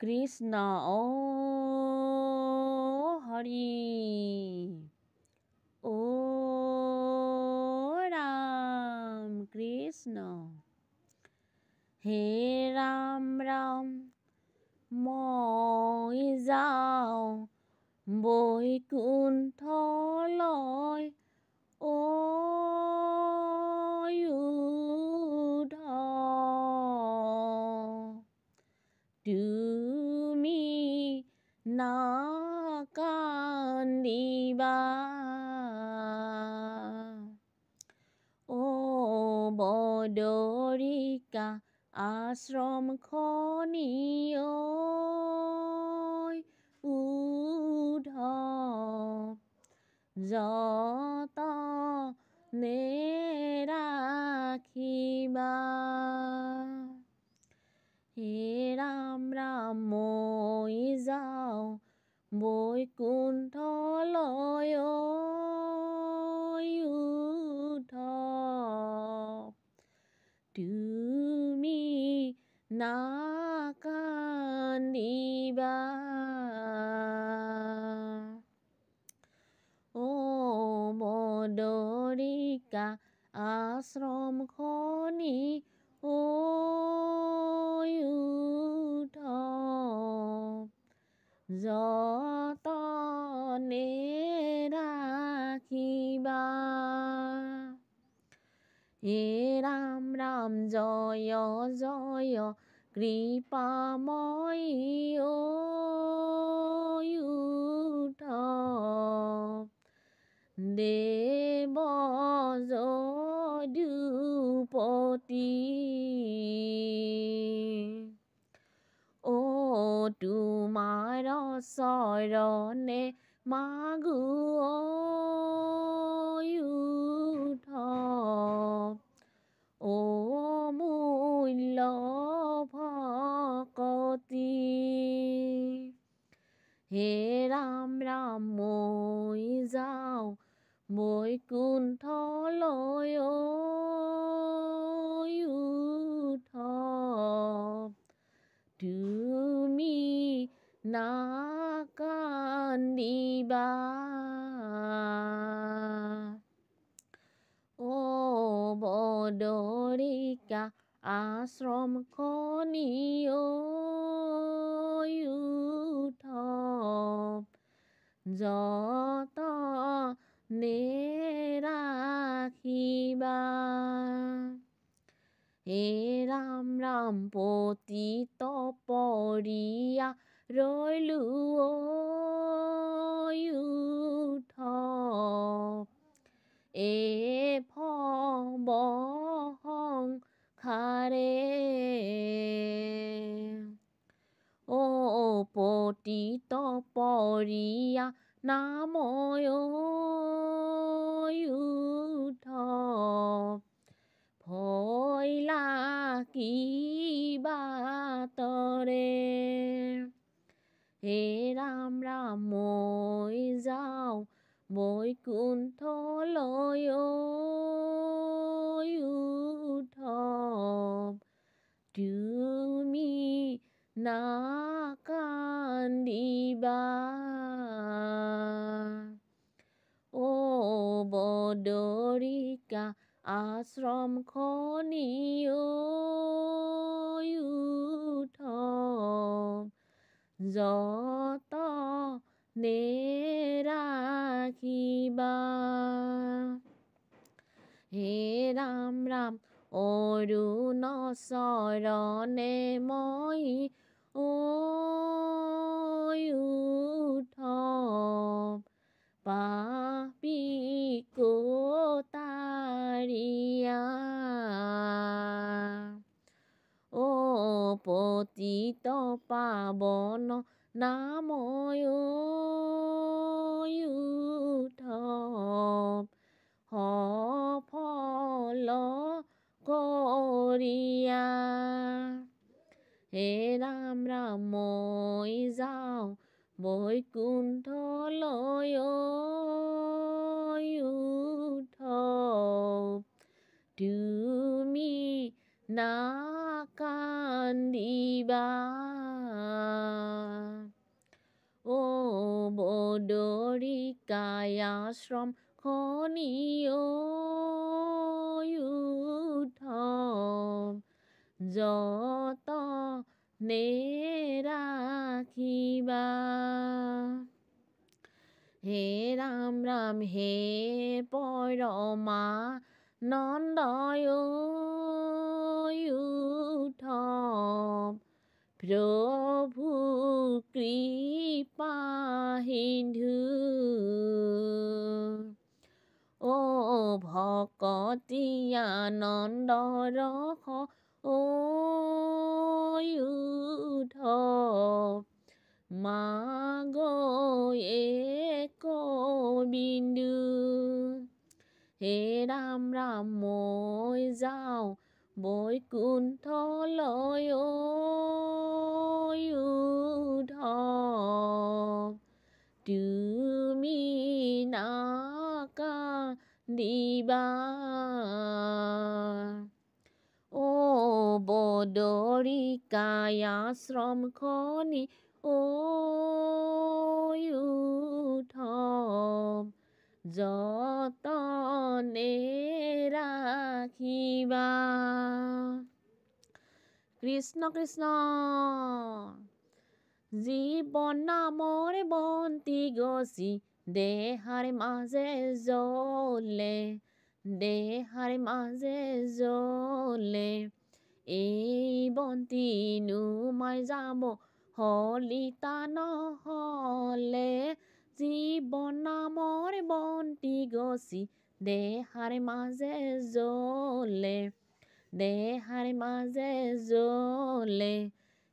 Krishna O Hari O Ram Krishna He Ram Ram মই যাওঁ বৈকুণ্ঠলৈ অয়ুধ তুমি নাকান্দিবা ও বদৰিকা আশ্ৰম খনি উদ্ধৱ যতনে ৰাখিবা হে ৰাম ৰাম মই যাওঁ বৈকুণ্ঠলৈ উদ্ধৱ তুমি নাকান্দিবা ও বদৰিকা আশ্ৰম খনি উদ্ধৱ যতনে ৰাখিবা হে ৰাম ৰাম জয় জয় কৃপাময়ী উদ্ধৱ দেৱ যদুপতি ও তোমাৰ চৰণে মাগো উদ্ধৱ অমূল্য ভকতি হে ৰাম ৰাম মই যাওঁ বৈকুণ্ঠলৈ উদ্ধৱ তুমি নাকান্দিবা ও বদৰিকা আশ্ৰম খনি উদ্ধৱ যতনে ৰাখিবা হে ৰাম ৰাম পতিত পৰিয়া ৰৈলো উদ্ধৱ ভৱ সংসাৰে ও পতিত পৰিয়া নাময় উদ্ধৱ ভয় লাগিবা তৰে হে ৰাম ৰাম মই যাওঁ বৈকুণ্ঠলৈ উদ্ধৱ তুমি নাকান্দিবা ও বদৰিকা আশ্ৰম খনি উদ্ধৱ যতনে ৰাখিবা হে ৰাম ৰাম অৰুণ চৰণে মই উদ্ধৱ পাপী কোতাৰিয়া ও পতিত পাৱন নাময় উদ্ধৱ সফল কৰিয়া হে ৰাম ৰাম মই যাওঁ বৈকুণ্ঠলৈ উদ্ধৱ তুমি নাকান্দিবা কায়াশ্ৰম খনি উদ্ধৱ যতনে ৰাখিবা। হে ৰাম ৰাম হে পৰমানন্দ উদ্ধৱ প্ৰভু কৃপা সিন্ধু। ও ভকতি আনন্দ ৰস উদ্ধৱ মাগৈ এক বিন্দু। হে ৰাম ৰাম মই যাওঁ বৈকুণ্ঠলৈ উদ্ধৱ তুমি নাকান্দিবা। ও বদৰিকায়াশ্ৰম খনি উদ্ধৱ যতনে ৰাখিবা। কৃষ্ণ কৃষ্ণ। জীৱন নামৰ বন্তি গছি দেহাৰ মাজে জ্বলে, দেহাৰ মাজে জ্বলে। এই বন্তি নুমাই যাব হলিতা নহলে। জীৱন নামৰ বন্তি গছি দেহাৰ মাজে জ্বলে, দেহাৰ মাজে জ্বলে।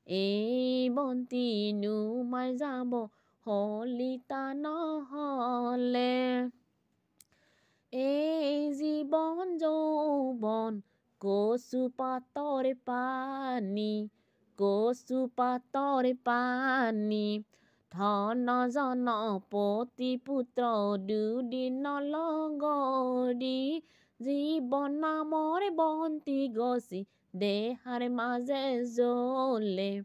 এই বন্তি নুমাই যাব হলিতা নহলে। এই জীৱন যৌৱন কচু পাতৰ পানী, কচু পাতৰ পানী। ধন জন পতি পুত্ৰ দুদিন লগৰী। জীৱন নামৰ বন্তি গছি দেহাৰ মাজে জ্বলে,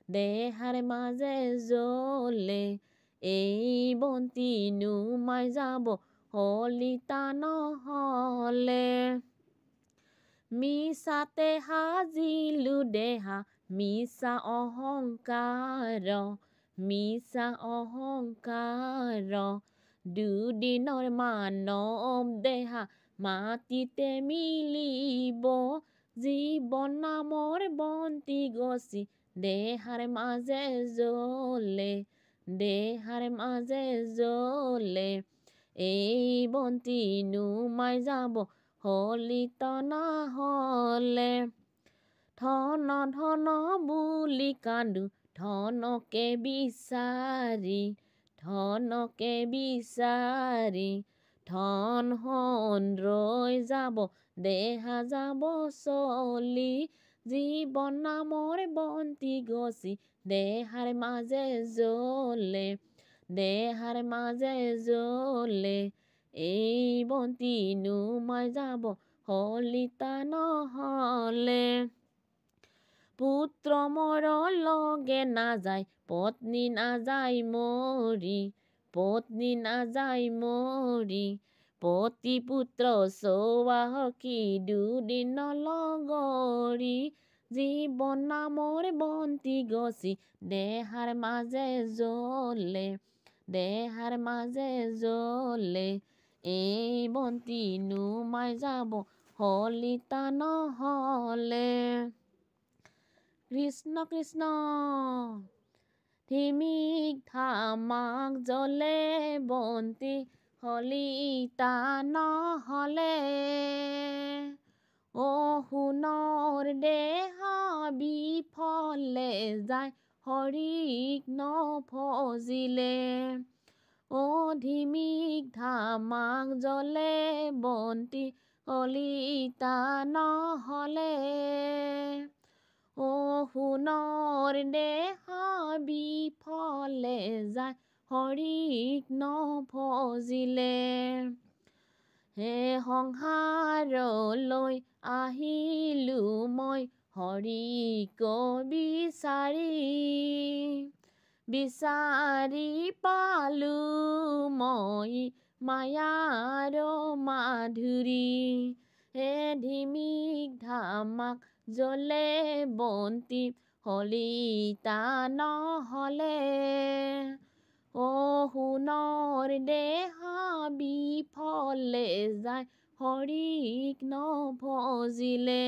দেহাৰ মাজে জ্বলে। এই বন্তি নুমাই যাব হলিতা নহলে। মিছাতে সাজিলো দেহা মিছা অহংকাৰ, মিছা অহংকাৰ। দুদিনৰ মানৱ দেহা মাটিতে মিলিব। জীৱন নামৰ বন্তি গছি দেহাৰ মাজে জ্বলে, দেহাৰ মাজে জ্বলে। এই বন্তি নুমাই যাব হলিতা নহলে। ধন ধন বুলি কান্দো ধনকে বিচাৰি, ধনকে বিচাৰি। ধন সোণ ৰৈ যাব দেহা যাব চলি। জীৱন নামৰ বন্তি গছি দেহাৰ মাজে জ্বলে, দেহাৰ মাজে জ্বলে। এই বন্তি নুমাই যাব হলিতা নহলে। পুত্ৰ মৰ লগে নাযায় পত্নী নাযায় মৰি, পত্নী নাযায় মৰি। পতি পুত্ৰ চৌৱাহকি দুদিন লগৰী। জীৱন নামৰ বন্তি গছি দেহাৰ মাজে জ্বলে, দেহাৰ মাজে জ্বলে। এই বন্তি নুমাই যাব হলিতা নহলে। কৃষ্ণ কৃষ্ণ। ধিমিক ধামাক জ্বলে বন্তি হলিতা নহলে। ও সোণৰ দেহা বিফলে যায় হৰিক নভজিলে। ও ধিমিক ধামাক জ্বলে বন্তি হলিতা নহলে। ও সোণৰ দেহা বিফলে যায় হৰিক নভজিলে। হে সংসাৰলৈ আহিলো মই হৰিক বিচাৰি, বিচাৰি পালো মই মায়াৰ মাধুৰী হে ধিমিক ধামাক জ্বলে বন্তি সলিতা নহ'লে অ সোণৰ দেহা বিফলে যায় হৰিক নভজিলে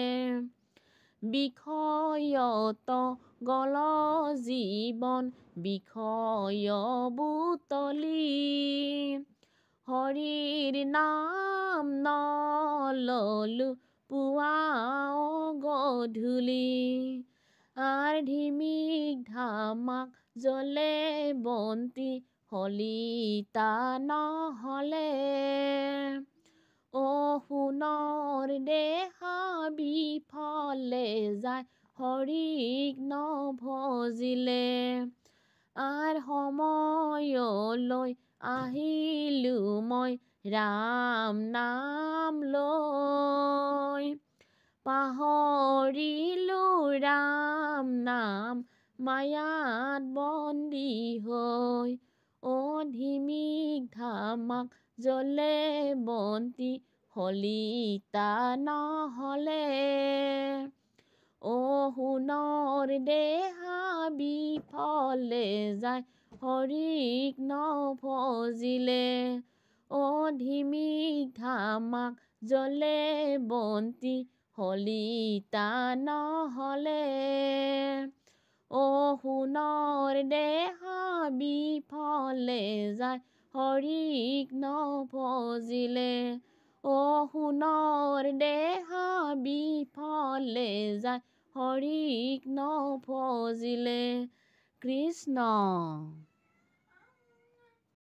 বিষয়ত গল জীৱন বিষয় বুটলি হৰিৰ নাম নললো পুৱা গধূলি আৰ ধিমিক ধামাক জ্বলে বন্তি সলিতা নহ'লে অ সোণৰ দেহা বিফলে যায় হৰিক নভজিলে আৰ সময়লৈ আহিলো মই ৰাম নাম লৈ পাহৰিলো ৰাম নাম মায়াত বন্দী হৈ অ ধিমিক ধামাক জ্বলে বন্তি সলিতা নহ'লে অ সোণৰ দেহা বিফলে যায় হৰিক নভজিলে অ ধিমিক ধামাক জ্বলে বন্তি সলিতা নহ'লে অ সোণৰ দেহা বিফলে যায় হৰিক নভজিলে অ সোণৰ দেহা বিফলে যায় হৰিক নভজিলে কৃষ্ণ